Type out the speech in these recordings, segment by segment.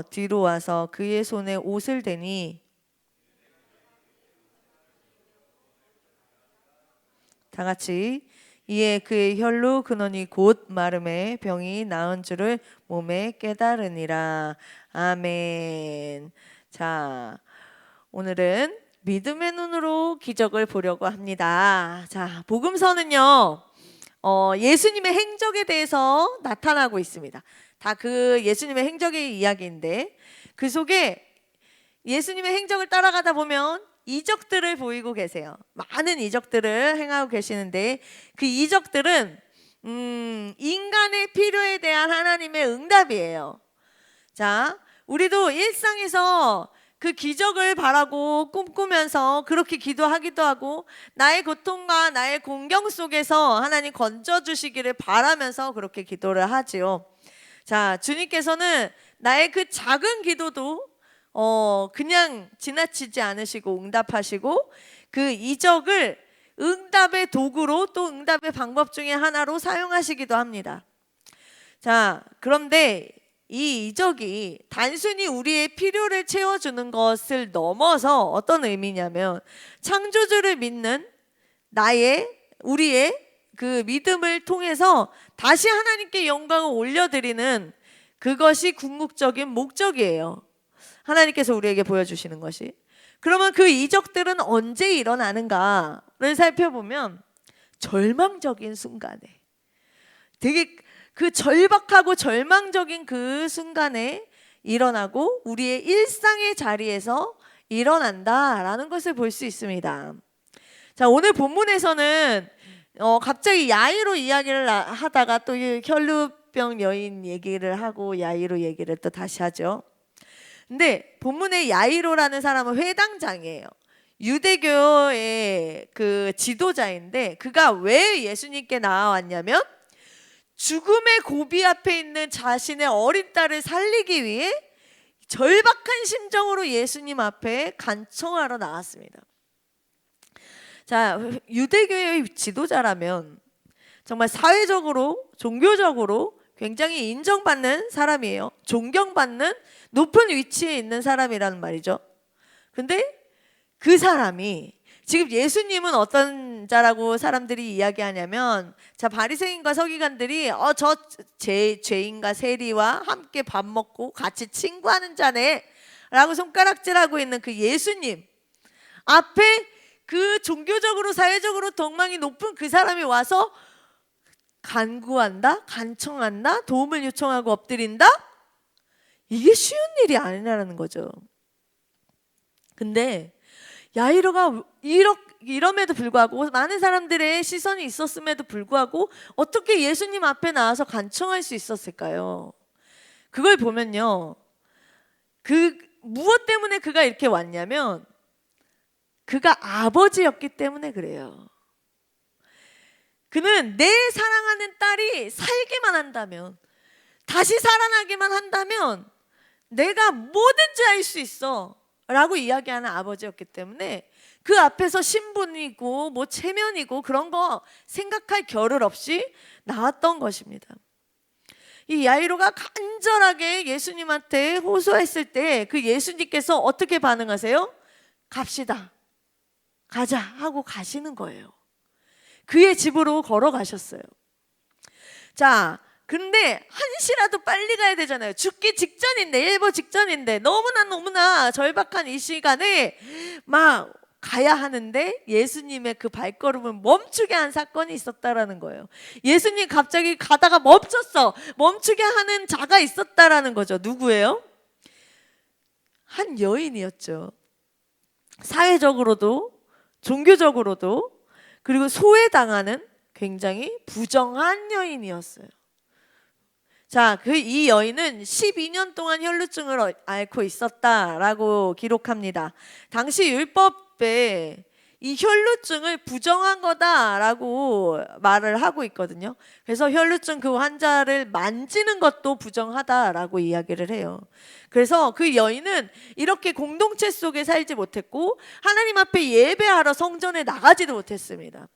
뒤로 와서 그의 손에 옷을 대니 다 같이 이에 그의 혈루 근원이 곧 마름에 병이 나은 줄을 몸에 깨달으니라. 아멘. 자, 오늘은 믿음의 눈으로 기적을 보려고 합니다. 자, 복음서는요, 예수님의 행적에 대해서 나타나고 있습니다. 다 그 예수님의 행적의 이야기인데, 그 속에 예수님의 행적을 따라가다 보면 이적들을 보이고 계세요. 많은 이적들을 행하고 계시는데, 그 이적들은 인간의 필요에 대한 하나님의 응답이에요. 자, 우리도 일상에서 그 기적을 바라고 꿈꾸면서 그렇게 기도하기도 하고, 나의 고통과 나의 공경 속에서 하나님 건져주시기를 바라면서 그렇게 기도를 하지요. 자, 주님께서는 나의 그 작은 기도도 그냥 지나치지 않으시고 응답하시고, 그 이적을 응답의 도구로, 또 응답의 방법 중에 하나로 사용하시기도 합니다. 자, 그런데 이 이적이 단순히 우리의 필요를 채워주는 것을 넘어서 어떤 의미냐면, 창조주를 믿는 우리의 그 믿음을 통해서 다시 하나님께 영광을 올려드리는, 그것이 궁극적인 목적이에요. 하나님께서 우리에게 보여주시는 것이. 그러면 그 이적들은 언제 일어나는가를 살펴보면, 절망적인 순간에, 되게 그 절박하고 절망적인 그 순간에 일어나고 우리의 일상의 자리에서 일어난다라는 것을 볼 수 있습니다. 자, 오늘 본문에서는 갑자기 야이로 이야기를 하다가 또 혈루병 여인 얘기를 하고 야이로 얘기를 또 다시 하죠. 근데 본문의 야이로라는 사람은 회당장이에요. 유대교의 그 지도자인데, 그가 왜 예수님께 나와왔냐면 죽음의 고비 앞에 있는 자신의 어린 딸을 살리기 위해 절박한 심정으로 예수님 앞에 간청하러 나왔습니다. 자, 유대교의 지도자라면 정말 사회적으로, 종교적으로 굉장히 인정받는 사람이에요. 존경받는 높은 위치에 있는 사람이라는 말이죠. 근데 그 사람이, 지금 예수님은 어떤 자라고 사람들이 이야기하냐면, 자, 바리새인과 서기관들이 저 죄인과 세리와 함께 밥 먹고 같이 친구하는 자네 라고 손가락질하고 있는 그 예수님 앞에, 그 종교적으로 사회적으로 덕망이 높은 그 사람이 와서 간구한다, 간청한다, 도움을 요청하고 엎드린다? 이게 쉬운 일이 아니라는 거죠. 근데 야이로가 이럼에도 불구하고, 많은 사람들의 시선이 있었음에도 불구하고 어떻게 예수님 앞에 나와서 간청할 수 있었을까요? 그걸 보면요, 무엇 때문에 그가 이렇게 왔냐면, 그가 아버지였기 때문에 그래요. 그는 내 사랑하는 딸이 살기만 한다면, 다시 살아나기만 한다면 내가 뭐든지 할 수 있어 라고 이야기하는 아버지였기 때문에, 그 앞에서 신분이고 뭐 체면이고 그런 거 생각할 겨를 없이 나왔던 것입니다. 이 야이로가 간절하게 예수님한테 호소했을 때 그 예수님께서 어떻게 반응하세요? 갑시다, 가자 하고 가시는 거예요. 그의 집으로 걸어가셨어요. 자, 근데 한시라도 빨리 가야 되잖아요. 죽기 직전인데, 일보 직전인데, 너무나 절박한 이 시간에 막 가야 하는데, 예수님의 그 발걸음을 멈추게 한 사건이 있었다라는 거예요. 예수님 갑자기 가다가 멈추게 하는 자가 있었다라는 거죠. 누구예요? 한 여인이었죠. 사회적으로도, 종교적으로도, 그리고 소외당하는 굉장히 부정한 여인이었어요. 자, 이 여인은 12년 동안 혈루증을 앓고 있었다라고 기록합니다. 당시 율법에 이 혈루증을 부정한 거다라고 말을 하고 있거든요. 그래서 혈루증 그 환자를 만지는 것도 부정하다라고 이야기를 해요. 그래서 그 여인은 이렇게 공동체 속에 살지 못했고, 하나님 앞에 예배하러 성전에 나가지도 못했습니다.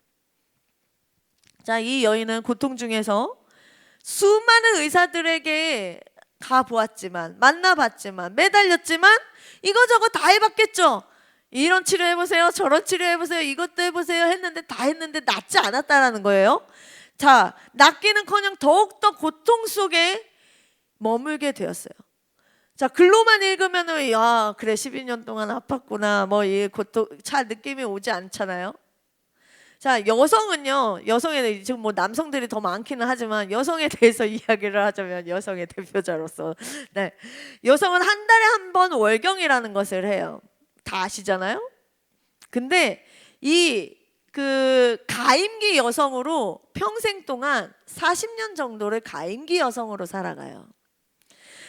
자, 이 여인은 고통 중에서 수많은 의사들에게 가보았지만, 만나봤지만, 매달렸지만 이거저거 다 해봤겠죠. 이런 치료해보세요, 저런 치료해보세요, 이것도 해보세요 했는데 다 했는데 낫지 않았다라는 거예요. 자, 낫기는커녕 더욱더 고통 속에 머물게 되었어요. 자, 글로만 읽으면은 야, 그래 12년 동안 아팠구나, 뭐 이 고통 잘 느낌이 오지 않잖아요. 자, 여성은요, 여성에 지금 뭐 남성들이 더 많기는 하지만 여성에 대해서 이야기를 하자면 여성의 대표자로서, 네, 여성은 한 달에 한 번 월경이라는 것을 해요. 다 아시잖아요. 근데 이 가임기 여성으로 평생 동안 40년 정도를 가임기 여성으로 살아가요.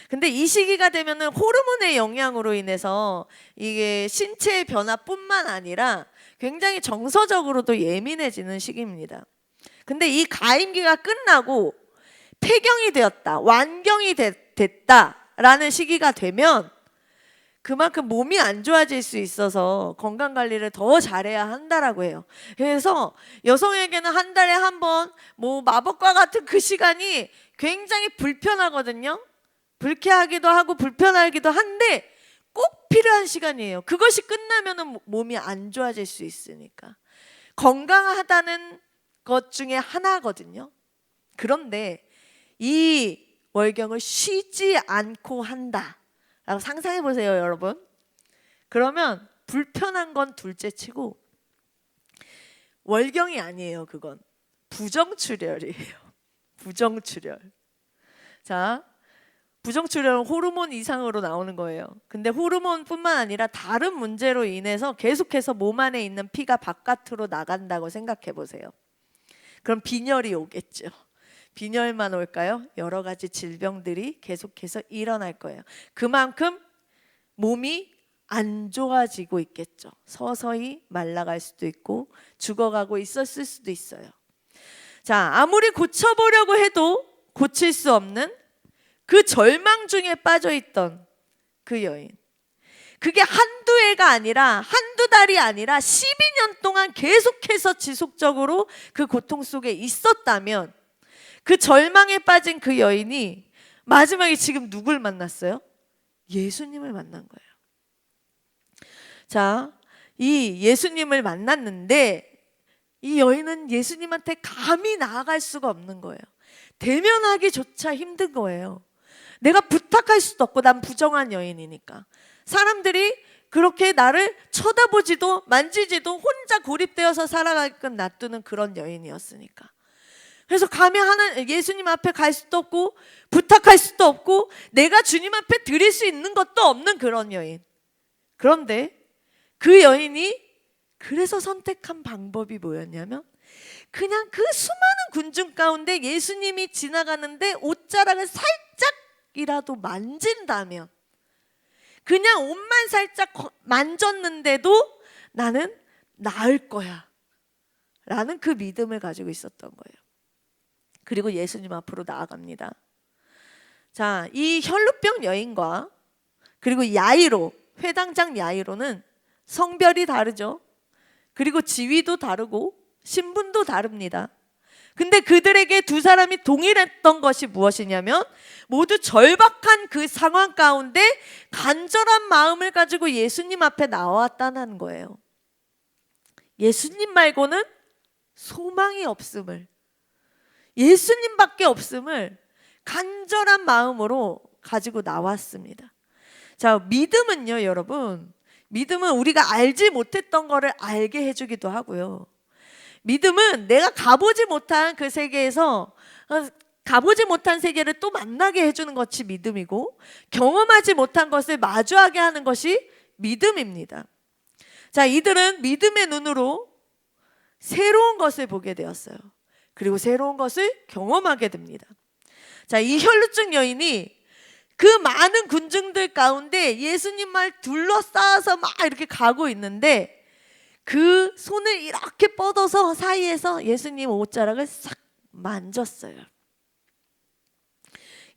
근데 이 시기가 되면은 호르몬의 영향으로 인해서 이게 신체의 변화뿐만 아니라 굉장히 정서적으로도 예민해지는 시기입니다. 근데 이 가임기가 끝나고 폐경이 되었다, 완경이 됐다라는 시기가 되면 그만큼 몸이 안 좋아질 수 있어서 건강 관리를 더 잘해야 한다라고 해요. 그래서 여성에게는 한 달에 한 번 뭐 마법과 같은 그 시간이 굉장히 불편하거든요. 불쾌하기도 하고 불편하기도 한데 꼭 필요한 시간이에요. 그것이 끝나면은 몸이 안 좋아질 수 있으니까. 건강하다는 것 중에 하나거든요. 그런데 이 월경을 쉬지 않고 한다라고 상상해 보세요, 여러분. 그러면 불편한 건 둘째 치고 월경이 아니에요. 그건 부정출혈이에요. 부정출혈. 자, 부정출혈은 호르몬 이상으로 나오는 거예요. 근데 호르몬뿐만 아니라 다른 문제로 인해서 계속해서 몸 안에 있는 피가 바깥으로 나간다고 생각해 보세요. 그럼 빈혈이 오겠죠. 빈혈만 올까요? 여러 가지 질병들이 계속해서 일어날 거예요. 그만큼 몸이 안 좋아지고 있겠죠. 서서히 말라갈 수도 있고 죽어가고 있었을 수도 있어요. 자, 아무리 고쳐보려고 해도 고칠 수 없는 그 절망 중에 빠져있던 그 여인, 그게 한두 해가 아니라 한두 달이 아니라 12년 동안 계속해서 지속적으로 그 고통 속에 있었다면 그 절망에 빠진 그 여인이 마지막에 지금 누굴 만났어요? 예수님을 만난 거예요. 자, 이 예수님을 만났는데 이 여인은 예수님한테 감히 나아갈 수가 없는 거예요. 대면하기조차 힘든 거예요. 내가 부탁할 수도 없고 난 부정한 여인이니까. 사람들이 그렇게 나를 쳐다보지도 만지지도 혼자 고립되어서 살아가게끔 놔두는 그런 여인이었으니까. 그래서 감히 예수님 앞에 갈 수도 없고 부탁할 수도 없고 내가 주님 앞에 드릴 수 있는 것도 없는 그런 여인. 그런데 그 여인이 그래서 선택한 방법이 뭐였냐면 그냥 그 수많은 군중 가운데 예수님이 지나가는데 옷자락을 살짝이라도 만진다면, 그냥 옷만 살짝 만졌는데도 나는 나을 거야 라는 그 믿음을 가지고 있었던 거예요. 그리고 예수님 앞으로 나아갑니다. 자, 이 혈루병 여인과 그리고 야이로, 회당장 야이로는 성별이 다르죠. 그리고 지위도 다르고 신분도 다릅니다. 근데 그들에게 두 사람이 동일했던 것이 무엇이냐면 모두 절박한 그 상황 가운데 간절한 마음을 가지고 예수님 앞에 나왔다는 거예요. 예수님 말고는 소망이 없음을, 예수님밖에 없음을 간절한 마음으로 가지고 나왔습니다. 자, 믿음은요, 여러분, 믿음은 우리가 알지 못했던 거를 알게 해주기도 하고요. 믿음은 내가 가보지 못한 그 세계에서 가보지 못한 세계를 또 만나게 해주는 것이 믿음이고, 경험하지 못한 것을 마주하게 하는 것이 믿음입니다. 자, 이들은 믿음의 눈으로 새로운 것을 보게 되었어요. 그리고 새로운 것을 경험하게 됩니다. 자, 이 혈루증 여인이 그 많은 군중들 가운데 예수님 말 둘러싸아서 막 이렇게 가고 있는데 그 손을 이렇게 뻗어서 사이에서 예수님 옷자락을 싹 만졌어요.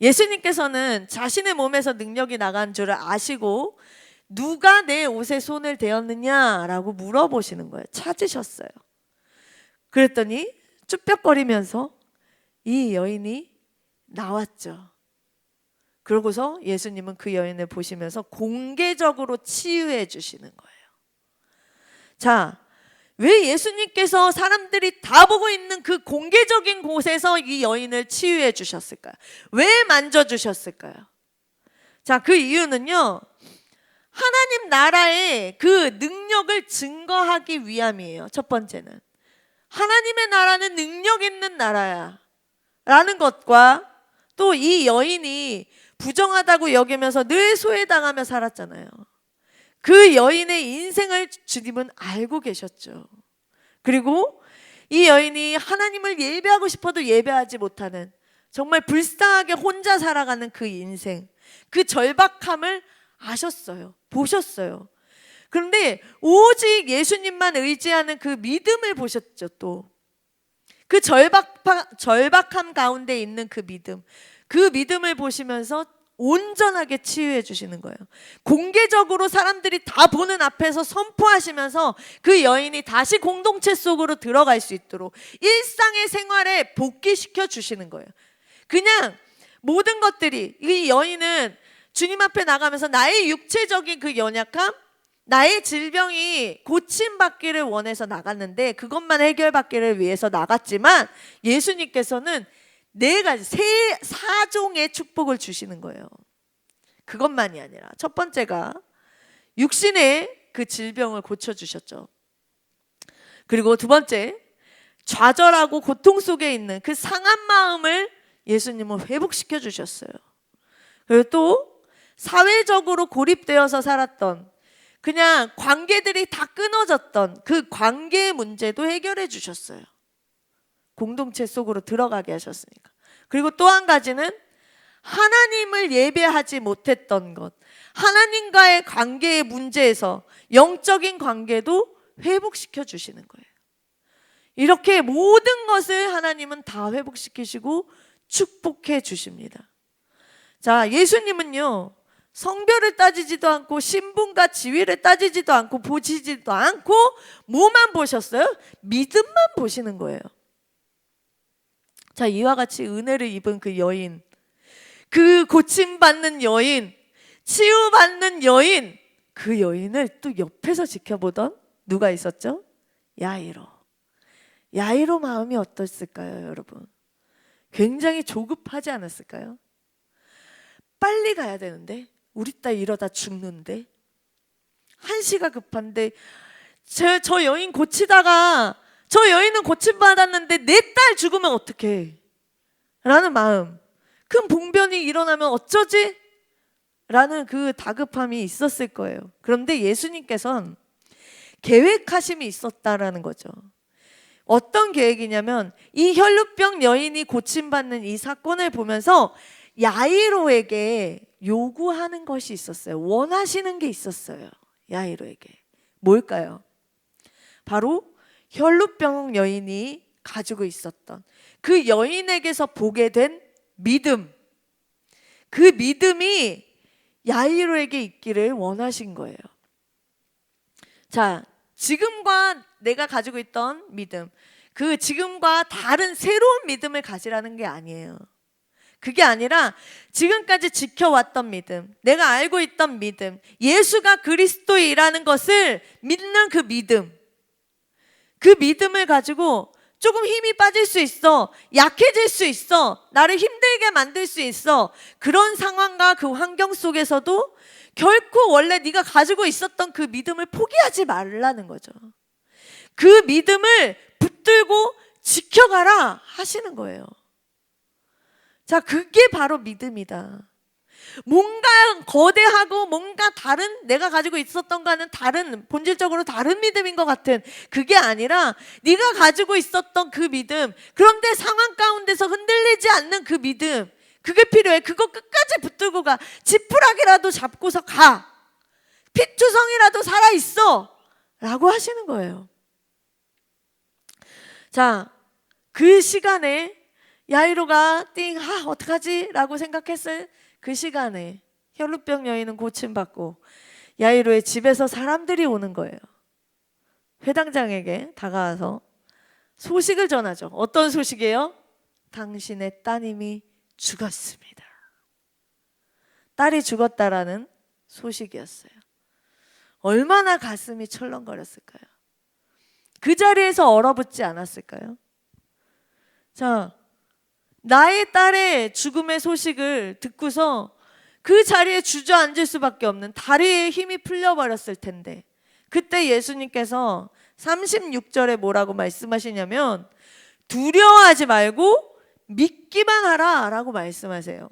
예수님께서는 자신의 몸에서 능력이 나간 줄을 아시고 누가 내 옷에 손을 대었느냐라고 물어보시는 거예요. 찾으셨어요. 그랬더니 쭈뼛거리면서 이 여인이 나왔죠. 그러고서 예수님은 그 여인을 보시면서 공개적으로 치유해 주시는 거예요. 자, 왜 예수님께서 사람들이 다 보고 있는 그 공개적인 곳에서 이 여인을 치유해 주셨을까요? 왜 만져주셨을까요? 자, 그 이유는요, 하나님 나라의 그 능력을 증거하기 위함이에요. 첫 번째는 하나님의 나라는 능력 있는 나라야 라는 것과, 또 이 여인이 부정하다고 여기면서 늘 소외당하며 살았잖아요. 그 여인의 인생을 주님은 알고 계셨죠. 그리고 이 여인이 하나님을 예배하고 싶어도 예배하지 못하는, 정말 불쌍하게 혼자 살아가는 그 인생, 그 절박함을 아셨어요. 보셨어요. 그런데 오직 예수님만 의지하는 그 믿음을 보셨죠. 또 그 절박함 가운데 있는 그 믿음을 보시면서 온전하게 치유해 주시는 거예요. 공개적으로 사람들이 다 보는 앞에서 선포하시면서 그 여인이 다시 공동체 속으로 들어갈 수 있도록 일상의 생활에 복귀시켜 주시는 거예요. 그냥 모든 것들이, 이 여인은 주님 앞에 나가면서 나의 육체적인 그 연약함, 나의 질병이 고침받기를 원해서 나갔는데, 그것만 해결받기를 위해서 나갔지만, 예수님께서는 네 가지, 사종의 축복을 주시는 거예요. 그것만이 아니라 첫 번째가 육신의 그 질병을 고쳐주셨죠. 그리고 두 번째, 좌절하고 고통 속에 있는 그 상한 마음을 예수님은 회복시켜 주셨어요. 그리고 또 사회적으로 고립되어서 살았던, 그냥 관계들이 다 끊어졌던 그 관계의 문제도 해결해 주셨어요. 공동체 속으로 들어가게 하셨으니까. 그리고 또 한 가지는 하나님을 예배하지 못했던 것, 하나님과의 관계의 문제에서 영적인 관계도 회복시켜 주시는 거예요. 이렇게 모든 것을 하나님은 다 회복시키시고 축복해 주십니다. 자, 예수님은요, 성별을 따지지도 않고 신분과 지위를 따지지도 않고 보시지도 않고 뭐만 보셨어요? 믿음만 보시는 거예요. 자, 이와 같이 은혜를 입은 그 여인, 그 고침받는 여인, 치유받는 여인, 그 여인을 또 옆에서 지켜보던 누가 있었죠? 야이로. 야이로 마음이 어땠을까요, 여러분? 굉장히 조급하지 않았을까요? 빨리 가야 되는데, 우리 딸 이러다 죽는데, 한시가 급한데, 저 여인 고치다가, 저 여인은 고침받았는데 내 딸 죽으면 어떡해? 라는 마음, 큰 봉변이 일어나면 어쩌지? 라는 그 다급함이 있었을 거예요. 그런데 예수님께서는 계획하심이 있었다라는 거죠. 어떤 계획이냐면, 이 혈루병 여인이 고침받는 이 사건을 보면서 야이로에게 요구하는 것이 있었어요. 원하시는 게 있었어요. 야이로에게. 뭘까요? 바로 혈루병 여인이 가지고 있었던 그 여인에게서 보게 된 믿음, 그 믿음이 야이로에게 있기를 원하신 거예요. 자, 지금과 내가 가지고 있던 믿음, 그 지금과 다른 새로운 믿음을 가지라는 게 아니에요. 그게 아니라 지금까지 지켜왔던 믿음, 내가 알고 있던 믿음, 예수가 그리스도이라는 것을 믿는 그 믿음, 그 믿음을 가지고 조금 힘이 빠질 수 있어, 약해질 수 있어, 나를 힘들게 만들 수 있어, 그런 상황과 그 환경 속에서도 결코 원래 네가 가지고 있었던 그 믿음을 포기하지 말라는 거죠. 그 믿음을 붙들고 지켜가라 하시는 거예요. 자, 그게 바로 믿음이다. 뭔가 거대하고 뭔가 다른, 내가 가지고 있었던 거는 다른, 본질적으로 다른 믿음인 것 같은, 그게 아니라 네가 가지고 있었던 그 믿음, 그런데 상황 가운데서 흔들리지 않는 그 믿음, 그게 필요해. 그거 끝까지 붙들고 가. 지푸라기라도 잡고서 가. 피투성이라도 살아있어 라고 하시는 거예요. 자, 그 시간에 야이로가 어떡하지? 라고 생각했을 그 시간에 혈루병 여인은 고침받고 야이로의 집에서 사람들이 오는 거예요. 회당장에게 다가와서 소식을 전하죠. 어떤 소식이에요? 당신의 따님이 죽었습니다. 딸이 죽었다라는 소식이었어요. 얼마나 가슴이 철렁거렸을까요? 그 자리에서 얼어붙지 않았을까요? 자, 나의 딸의 죽음의 소식을 듣고서 그 자리에 주저앉을 수밖에 없는 다리에 힘이 풀려버렸을 텐데, 그때 예수님께서 36절에 뭐라고 말씀하시냐면 두려워하지 말고 믿기만 하라 라고 말씀하세요.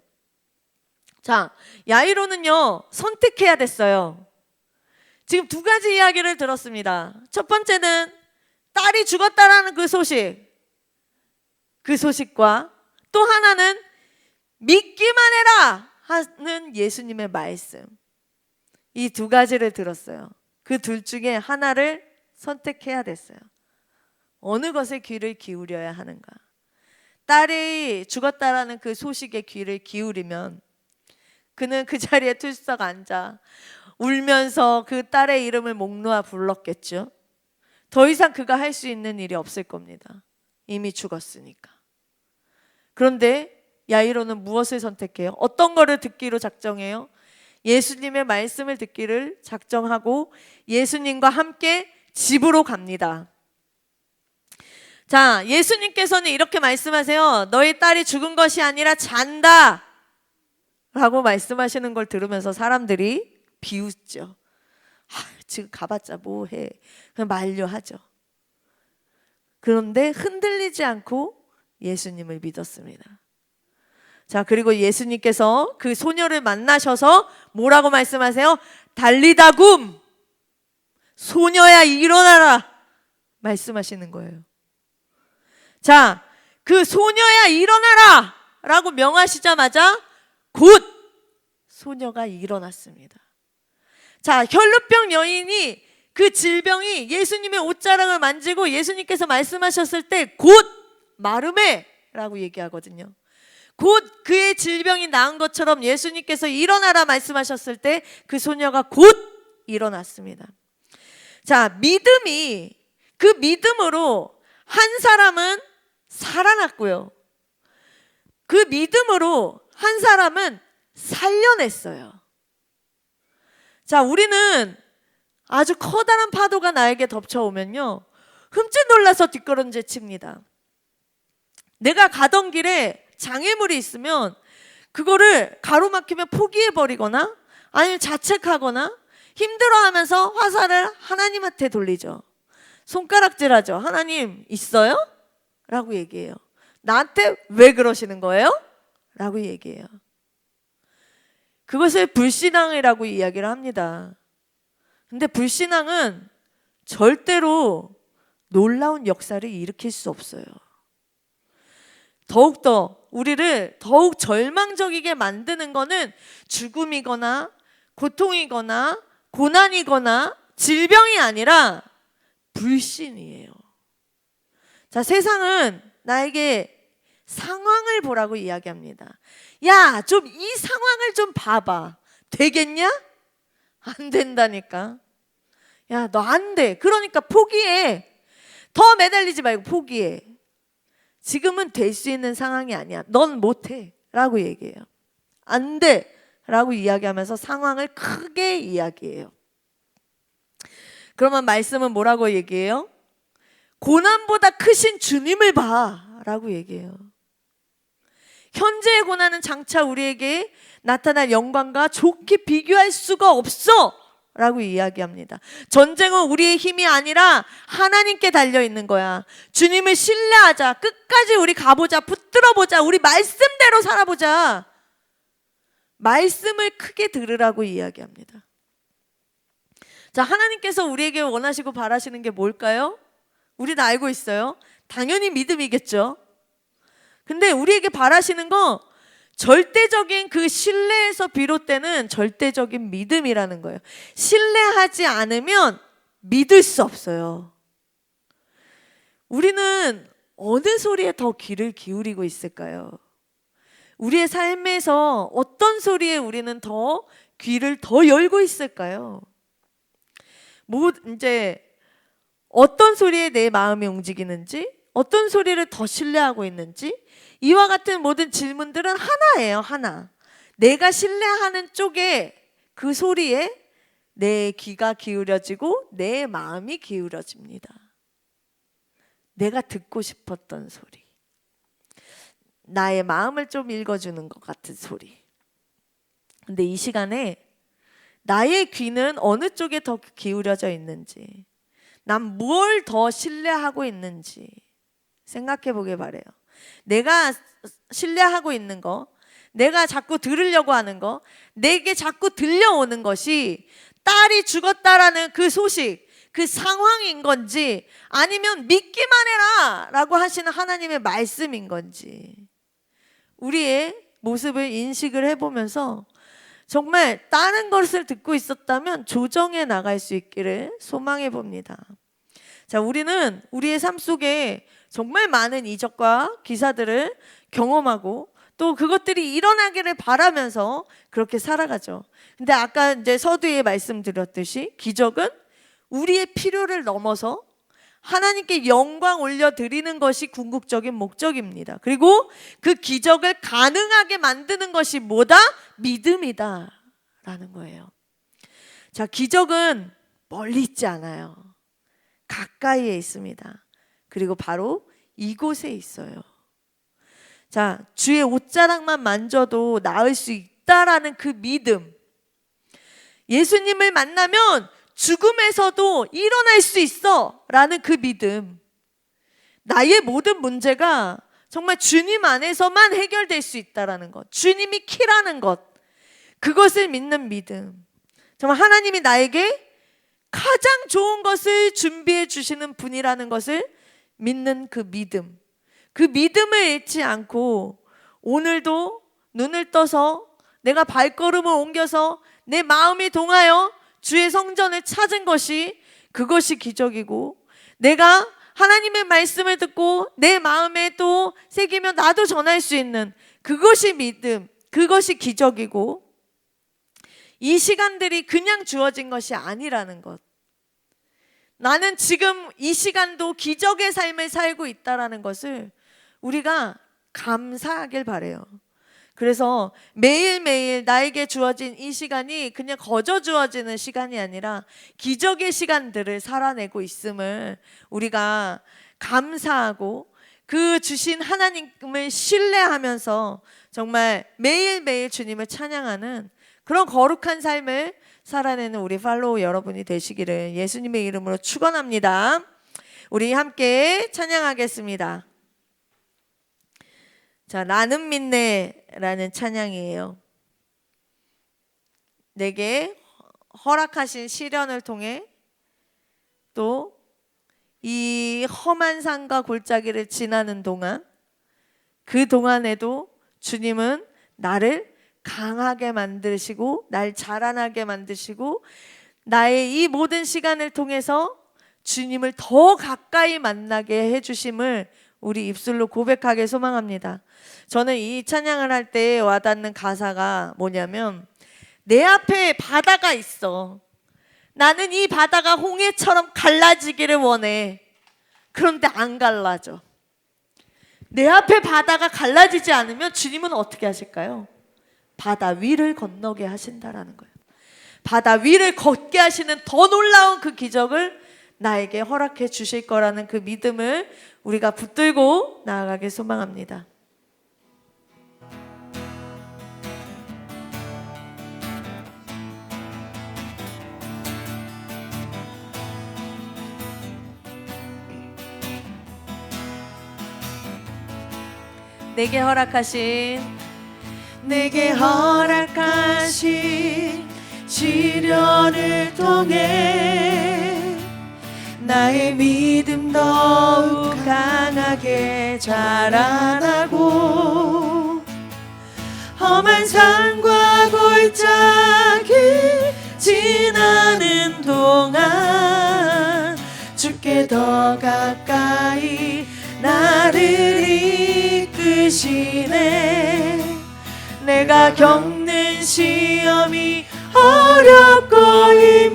자, 야이로는요 선택해야 됐어요. 지금 두 가지 이야기를 들었습니다. 첫 번째는 딸이 죽었다라는 그 소식과 또 하나는 믿기만 해라 하는 예수님의 말씀, 이 두 가지를 들었어요. 그 둘 중에 하나를 선택해야 됐어요. 어느 것에 귀를 기울여야 하는가? 딸이 죽었다라는 그 소식에 귀를 기울이면 그는 그 자리에 들썩 앉아 울면서 그 딸의 이름을 목 놓아 불렀겠죠. 더 이상 그가 할 수 있는 일이 없을 겁니다. 이미 죽었으니까. 그런데 야이로는 무엇을 선택해요? 어떤 거를 듣기로 작정해요? 예수님의 말씀을 듣기를 작정하고 예수님과 함께 집으로 갑니다. 자, 예수님께서는 이렇게 말씀하세요. 너희 딸이 죽은 것이 아니라 잔다 라고 말씀하시는 걸 들으면서 사람들이 비웃죠. 지금 가봤자 뭐해, 그냥 만류하죠. 그런데 흔들리지 않고 예수님을 믿었습니다. 자, 그리고 예수님께서 그 소녀를 만나셔서 뭐라고 말씀하세요? 달리다굼, 소녀야 일어나라 말씀하시는 거예요. 자, 그 소녀야 일어나라 라고 명하시자마자 곧 소녀가 일어났습니다. 자, 혈루병 여인이 그 질병이 예수님의 옷자락을 만지고 예수님께서 말씀하셨을 때 곧 마르메 라고 얘기하거든요. 곧 그의 질병이 나은 것처럼 예수님께서 일어나라 말씀하셨을 때 그 소녀가 곧 일어났습니다. 자, 믿음이, 그 믿음으로 한 사람은 살아났고요, 그 믿음으로 한 사람은 살려냈어요. 자, 우리는 아주 커다란 파도가 나에게 덮쳐오면요 흠칫 놀라서 뒷걸음질 칩니다. 내가 가던 길에 장애물이 있으면 그거를 가로막히면 포기해버리거나 아니면 자책하거나 힘들어하면서 화살을 하나님한테 돌리죠. 손가락질하죠. 하나님 있어요? 라고 얘기해요. 나한테 왜 그러시는 거예요? 라고 얘기해요. 그것을 불신앙이라고 이야기를 합니다. 근데 불신앙은 절대로 놀라운 역사를 일으킬 수 없어요. 더욱더 우리를 더욱 절망적이게 만드는 거는 죽음이거나 고통이거나 고난이거나 질병이 아니라 불신이에요. 자, 세상은 나에게 상황을 보라고 이야기합니다. 야, 좀 이 상황을 좀 봐봐. 되겠냐? 안 된다니까. 야, 너 안 돼. 그러니까 포기해. 더 매달리지 말고 포기해. 지금은 될 수 있는 상황이 아니야. 넌 못해 라고 얘기해요. 안 돼 라고 이야기하면서 상황을 크게 이야기해요. 그러면 말씀은 뭐라고 얘기해요? 고난보다 크신 주님을 봐 라고 얘기해요. 현재의 고난은 장차 우리에게 나타날 영광과 좋게 비교할 수가 없어 라고 이야기합니다. 전쟁은 우리의 힘이 아니라 하나님께 달려있는 거야. 주님을 신뢰하자. 끝까지 우리 가보자. 붙들어보자. 우리 말씀대로 살아보자. 말씀을 크게 들으라고 이야기합니다. 자, 하나님께서 우리에게 원하시고 바라시는 게 뭘까요? 우리는 알고 있어요. 당연히 믿음이겠죠. 근데 우리에게 바라시는 거 절대적인 그 신뢰에서 비롯되는 절대적인 믿음이라는 거예요. 신뢰하지 않으면 믿을 수 없어요. 우리는 어느 소리에 더 귀를 기울이고 있을까요? 우리의 삶에서 어떤 소리에 우리는 더 귀를 더 열고 있을까요? 이제 어떤 소리에 내 마음이 움직이는지, 어떤 소리를 더 신뢰하고 있는지, 이와 같은 모든 질문들은 하나예요, 하나. 내가 신뢰하는 쪽에 그 소리에 내 귀가 기울여지고 내 마음이 기울어집니다. 내가 듣고 싶었던 소리, 나의 마음을 좀 읽어주는 것 같은 소리. 근데 이 시간에 나의 귀는 어느 쪽에 더 기울여져 있는지, 난 뭘 더 신뢰하고 있는지 생각해 보길 바래요. 내가 신뢰하고 있는 거, 내가 자꾸 들으려고 하는 거, 내게 자꾸 들려오는 것이 딸이 죽었다라는 그 소식, 그 상황인 건지, 아니면 믿기만 해라 라고 하시는 하나님의 말씀인 건지, 우리의 모습을 인식을 해보면서 정말 다른 것을 듣고 있었다면 조정해 나갈 수 있기를 소망해 봅니다. 자, 우리는 우리의 삶 속에 정말 많은 이적과 기사들을 경험하고 또 그것들이 일어나기를 바라면서 그렇게 살아가죠. 근데 아까 이제 서두에 말씀드렸듯이 기적은 우리의 필요를 넘어서 하나님께 영광 올려드리는 것이 궁극적인 목적입니다. 그리고 그 기적을 가능하게 만드는 것이 뭐다? 믿음이다 라는 거예요. 자, 기적은 멀리 있지 않아요. 가까이에 있습니다. 그리고 바로 이곳에 있어요. 자, 주의 옷자락만 만져도 나을 수 있다라는 그 믿음, 예수님을 만나면 죽음에서도 일어날 수 있어 라는 그 믿음, 나의 모든 문제가 정말 주님 안에서만 해결될 수 있다라는 것, 주님이 키라는 것, 그것을 믿는 믿음. 정말 하나님이 나에게 가장 좋은 것을 준비해 주시는 분이라는 것을 믿는 그 믿음, 그 믿음을 잃지 않고 오늘도 눈을 떠서 내가 발걸음을 옮겨서 내 마음이 동하여 주의 성전을 찾은 것이, 그것이 기적이고, 내가 하나님의 말씀을 듣고 내 마음에 또 새기며 나도 전할 수 있는 그것이 믿음, 그것이 기적이고, 이 시간들이 그냥 주어진 것이 아니라는 것, 나는 지금 이 시간도 기적의 삶을 살고 있다는 것을 우리가 감사하길 바라요. 그래서 매일매일 나에게 주어진 이 시간이 그냥 거저 주어지는 시간이 아니라 기적의 시간들을 살아내고 있음을 우리가 감사하고 그 주신 하나님을 신뢰하면서 정말 매일매일 주님을 찬양하는 그런 거룩한 삶을 살아내는 우리 팔로우 여러분이 되시기를 예수님의 이름으로 축원합니다. 우리 함께 찬양하겠습니다. 자, 나는 믿네라는 찬양이에요. 내게 허락하신 시련을 통해 또 이 험한 산과 골짜기를 지나는 동안, 그 동안에도 주님은 나를 강하게 만드시고 날 자라나게 만드시고 나의 이 모든 시간을 통해서 주님을 더 가까이 만나게 해주심을 우리 입술로 고백하게 소망합니다. 저는 이 찬양을 할 때 와닿는 가사가 뭐냐면, 내 앞에 바다가 있어. 나는 이 바다가 홍해처럼 갈라지기를 원해. 그런데 안 갈라져. 내 앞에 바다가 갈라지지 않으면 주님은 어떻게 하실까요? 바다 위를 건너게 하신다라는 거예요. 바다 위를 걷게 하시는 더 놀라운 그 기적을 나에게 허락해 주실 거라는 그 믿음을 우리가 붙들고 나아가길 소망합니다. 내게 허락하신 시련을 통해 나의 믿음 더욱 강하게 자라나고, 험한 산과 골짜기 지나는 동안 주께 더 가까이 나를 이끄시네. 내가 겪는 시험이 어렵고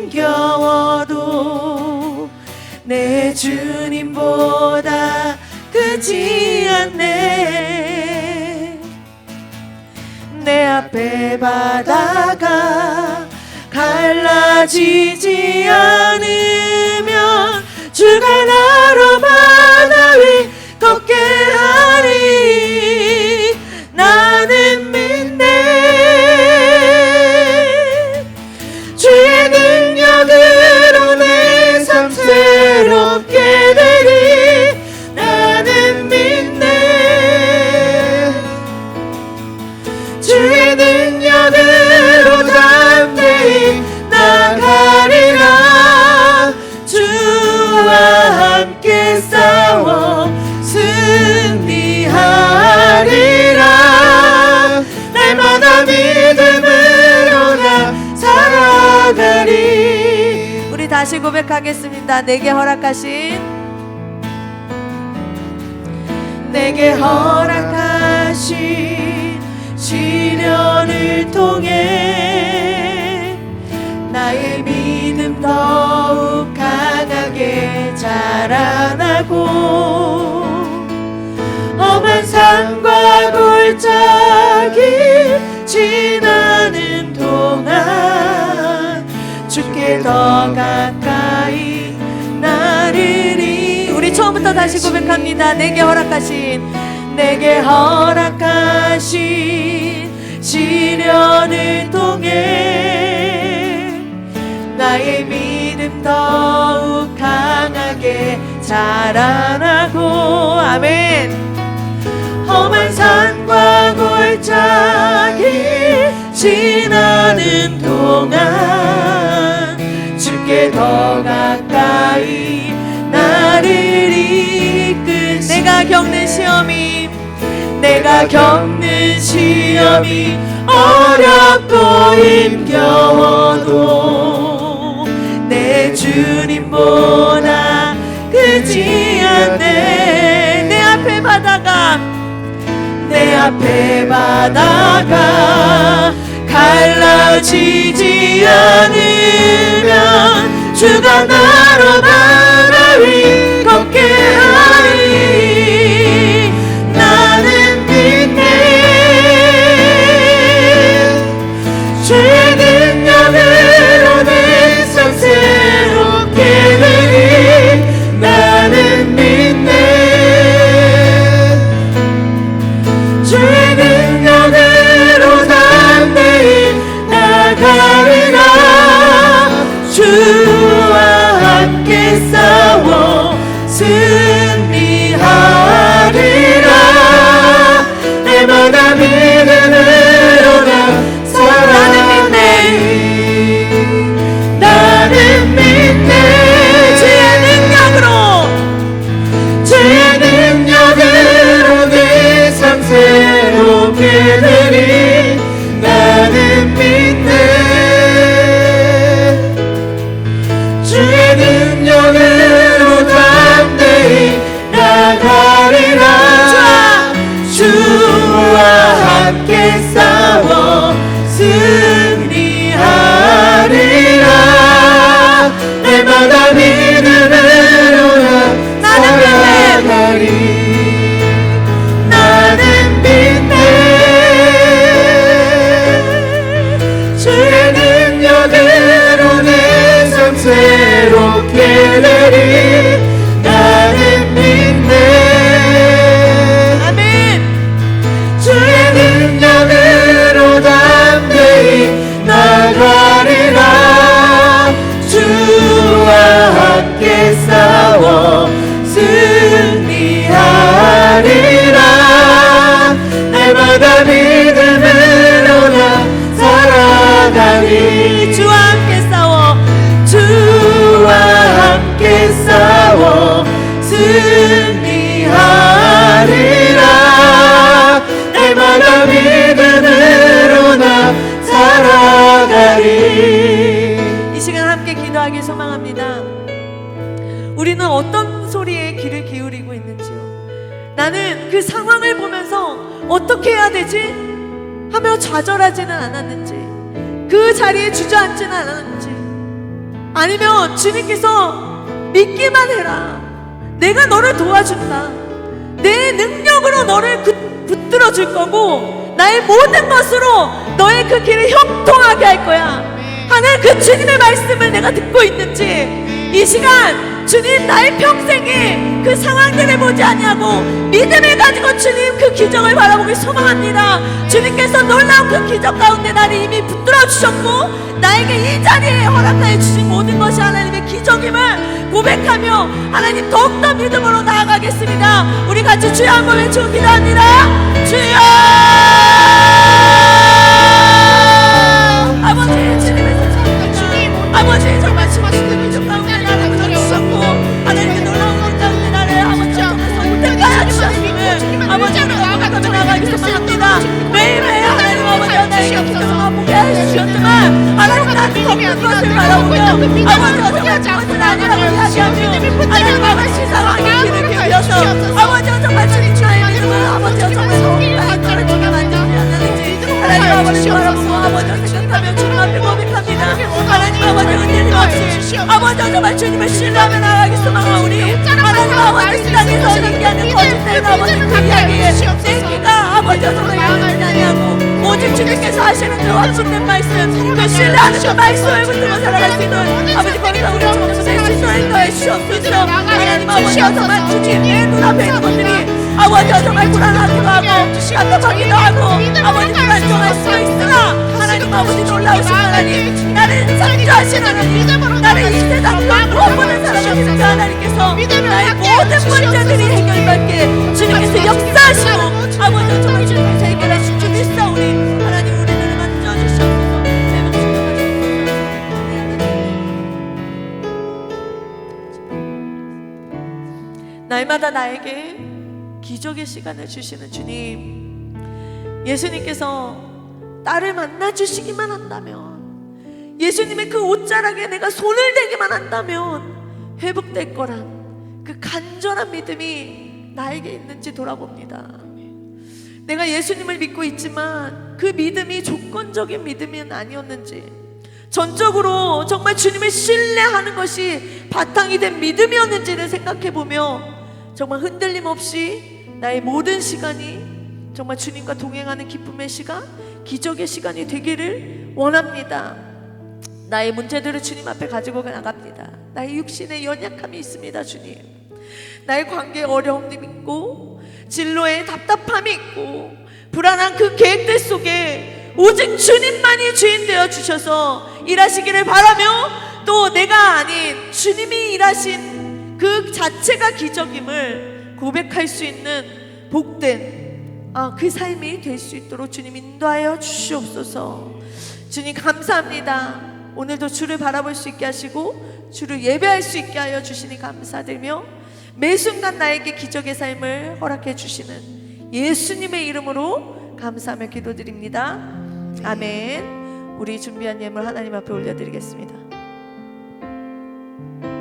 힘겨워도 내 주님보다 크지 않네. 내 앞에 갈라지지 않으면 주가 나로 바다 위 걷게 하리. 나는 믿네. 주의 능력으로 내 삶 새롭게 되리. 나는 믿네. 주의 능력으로 담대히 나가리라. 주와 함께 싸워 승리하리라. 날마다 믿음으로 나 살아가리. 우리 다시 고백하겠습니다. 내게 허락하신 시련을 통해 나의 믿음 더욱 강하게 자라나고 험한 산과 골짜기 지나는 동안 주께 더 가까이 나르리. 우리 처음부터 다시 고백합니다. 내게 허락하신 시련을 통해 나의 믿음 더욱 강하게 자라나고 아멘. 험한 산과 골짜기 지나는 동안 주께 더 가까이 나를 이끄시. 내가 겪는 시험이 어렵고 힘겨워도 내 주님보다 크지 않네. 내 앞에 바다가 갈라지지 않으면 주가 나로 바다 위 걷게 하리. 나는 믿네. 주의 능력으로 내 삶 새롭게 되리. 나는 믿네. 주의 능력으로 담대히 나가리라. 주와 함께 싸워 승리하리라. 날마다 믿음으로 나 살아가리. 나는 믿네. 주의 능력으로 내 삶 새롭게 되리. 나는 믿네. 주의 능력으로 담대히 나가리라. 주와 함께 싸워 승리하리라. 날마다 믿음으로 나 살아가리. 나는 믿네. 주의 능력으로 내 삶 새롭게 되리. 나는 믿네. 아멘. 주의 능력으로 담대히 나가리라. 주와 함께 싸워 승리하리라. 날마다 믿음으로 나 살아가리. 주와 함께 싸워 승리하리라. 날마다 믿음으로 나 살아가리. 이 시간 함께 기도하기 소망합니다. 우리는 어떤 소리에 귀를 기울이고 있는지요. 나는 그 상황을 보면서 어떻게 해야 되지? 하며 좌절하지는 않았는지, 그 자리에 주저앉지는 않았는지, 아니면 주님께서 믿기만 해라, 내가 너를 도와준다, 내 능력으로 너를 붙들어 줄 거고 나의 모든 것으로 너의 그 길을 형통하게 할 거야, 하나님 그 주님의 말씀을 내가 듣고 있는지, 이 시간 주님 나의 평생에 그 상황들을 보지 아니하고 믿음을 가지고 주님 그 기적을 바라보기 소망합니다. 주님께서 놀라운 그 기적 가운데 나를 이미 붙들어 주셨고 나에게 이 자리에 허락하여 주신 모든 것이 하나님의 기적임을 고백하며 하나님 더욱더 믿음으로 나아가겠습니다. 우리 같이 주여 한번 외치고 기도합니다. 주여! 아버지, 주님의 아버지, 정말 수고하시는 기적 가운데 나를 붙여주셨고 하나님의 놀라운 것 가운데 나를 아버지 앞에서 못하게 주셨음을 아버지 앞에 나아가기 소망합니다. 매일매일 하나님 아버지와 나에게 기적을 보게 해주셨지만 하나님 나한테 덮는 것을 바라보며 아버지 어정말 그것은 아니라고 이야기하며 하나님 아버지 상황에 귀를 기울여서 아버지 어정말 주님 나의 믿음을 아버지 어정말 더욱더 떨어지게 만들지 않는지 하나님 아버지 바라보고 아버지 생각하며 주님 앞에 고백합니다. 하나님 아버지 흔들림 없이 아버지 어정말 주님을 신뢰하며 나아가기 소망하오니 하나님 아버지 이 땅에서 얘기하는 거짓된 아버지 그 이야기에 내 귀가 아버지 어정말 열리지 아니하고 오직 주님께서 하시는 그 확신된 말씀, 그 신뢰하는 그 말씀을 붙들고 살아갈 수 있는 아버지 거기서 우리 정신의 신뢰를 더해 주옵소서. 하나님 아버지 어정말 주님의 눈앞에 있는 것들이 아버지 어정말 불안하기도 하고 답답하기도 하고 아버지 불안정할 수가 있으나 하나님 아버지 놀라우신 하나님, 나를 창조하신 하나님, 나를 이 세상 무엇보다 사랑하시는 그 하나님께서 나의 모든 문제들이 해결받게 주님께서 역사하시고 아버지 어정말 주님께서 해결하신 주 믿사오니 하나님 우리들을 만져주시옵소서. 날마다 나에게 기적의 시간을 주시는 주님, 예수님께서 나를 만나주시기만 한다면, 예수님의 그 옷자락에 내가 손을 대기만 한다면 회복될 거란 그 간절한 믿음이 나에게 있는지 돌아봅니다. 내가 예수님을 믿고 있지만 그 믿음이 조건적인 믿음은 아니었는지, 전적으로 정말 주님을 신뢰하는 것이 바탕이 된 믿음이었는지를 생각해보며 정말 흔들림 없이 나의 모든 시간이 정말 주님과 동행하는 기쁨의 시간, 기적의 시간이 되기를 원합니다. 나의 문제들을 주님 앞에 가지고 나갑니다. 나의 육신의 연약함이 있습니다. 주님, 나의 관계에 어려움이 있고 진로에 답답함이 있고 불안한 그 계획들 속에 오직 주님만이 주인 되어 주셔서 일하시기를 바라며, 또 내가 아닌 주님이 일하신 그 자체가 기적임을 고백할 수 있는 복된 그 삶이 될 수 있도록 주님 인도하여 주시옵소서. 주님 감사합니다. 오늘도 주를 바라볼 수 있게 하시고 주를 예배할 수 있게 하여 주시니 감사드리며 매 순간 나에게 기적의 삶을 허락해 주시는 예수님의 이름으로 감사하며 기도드립니다. 아멘. 우리 준비한 예물 하나님 앞에 올려드리겠습니다.